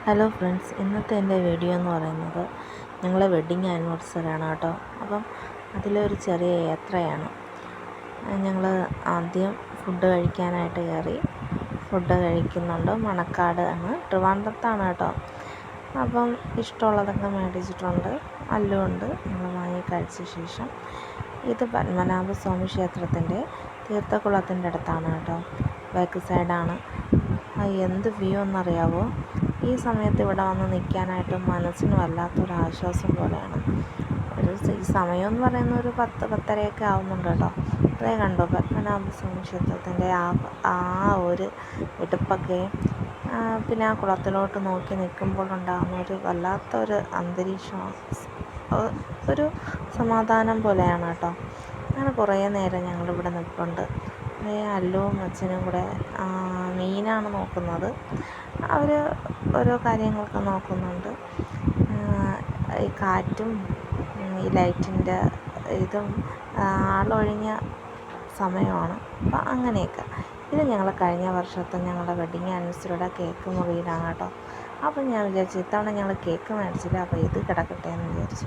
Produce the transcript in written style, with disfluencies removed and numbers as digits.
Hello friends, ഇന്നത്തെ എൻ്റെ video എന്ന് പറയുന്നത് ഞങ്ങളെ വെഡ്ഡിങ് ആനിവേഴ്സറി ആണ് കേട്ടോ. അപ്പം അതിലൊരു ചെറിയ യാത്രയാണ്. ഞങ്ങൾ ആദ്യം ഫുഡ് കഴിക്കാനായിട്ട് കയറി. ഫുഡ് കഴിക്കുന്നുണ്ട്. മണക്കാട് ആണ്, ട്രിവാൻഡ്രത്താണ് കേട്ടോ. അപ്പം ഇഷ്ടമുള്ളതൊക്കെ മേടിച്ചിട്ടുണ്ട്. അല്ലുണ്ട്. ഞങ്ങൾ വാങ്ങി കഴിച്ച ശേഷം ഇത് പത്മനാഭസ്വാമി ക്ഷേത്രത്തിൻ്റെ തീർത്ഥക്കുളത്തിൻ്റെ അടുത്താണ് കേട്ടോ. ബാക്ക് സൈഡാണ്. എന്ത് വ്യൂ എന്നറിയാവോ? ഈ സമയത്ത് ഇവിടെ വന്ന് നിൽക്കാനായിട്ട് മനസ്സിന് വല്ലാത്തൊരാശ്വാസം പോലെയാണ്. ഈ സമയം എന്ന് പറയുന്ന ഒരു 10-10:30 ആവുന്നുണ്ട് കേട്ടോ. അതേ കണ്ടോ പത്മനാഭസ്വാമി ക്ഷേത്രത്തിൻ്റെ ആ ഒരു എടുപ്പൊക്കെ. പിന്നെ ആ കുളത്തിലോട്ട് നോക്കി നിൽക്കുമ്പോൾ ഉണ്ടാകുന്ന ഒരു വല്ലാത്തൊരു അന്തരീക്ഷം, ഒരു സമാധാനം പോലെയാണ് കേട്ടോ. അങ്ങനെ കുറേ നേരം ഞങ്ങളിവിടെ നിൽപ്പുണ്ട്. അല്ലുവും അച്ഛനും കൂടെ മീനാണ് നോക്കുന്നത്. അവർ ഓരോ കാര്യങ്ങളൊക്കെ നോക്കുന്നുണ്ട്. ഈ കാറ്റും ഈ ലൈറ്റിൻ്റെ ഇതും ആളൊഴിഞ്ഞ സമയമാണ്. അപ്പം അങ്ങനെയൊക്കെ. ഇത് ഞങ്ങൾ കഴിഞ്ഞ വർഷത്തെ ഞങ്ങളുടെ വെഡ്ഡിങ് ആനിവേഴ്സറിയുടെ കേക്ക് മുറിയിലാണ് കേട്ടോ. അപ്പം ഞാൻ വിചാരിച്ചു ഇത്തവണ ഞങ്ങൾ കേക്ക് മേടിച്ചില്ല, അപ്പോൾ ഇത് കിടക്കട്ടെ എന്ന് വിചാരിച്ചു.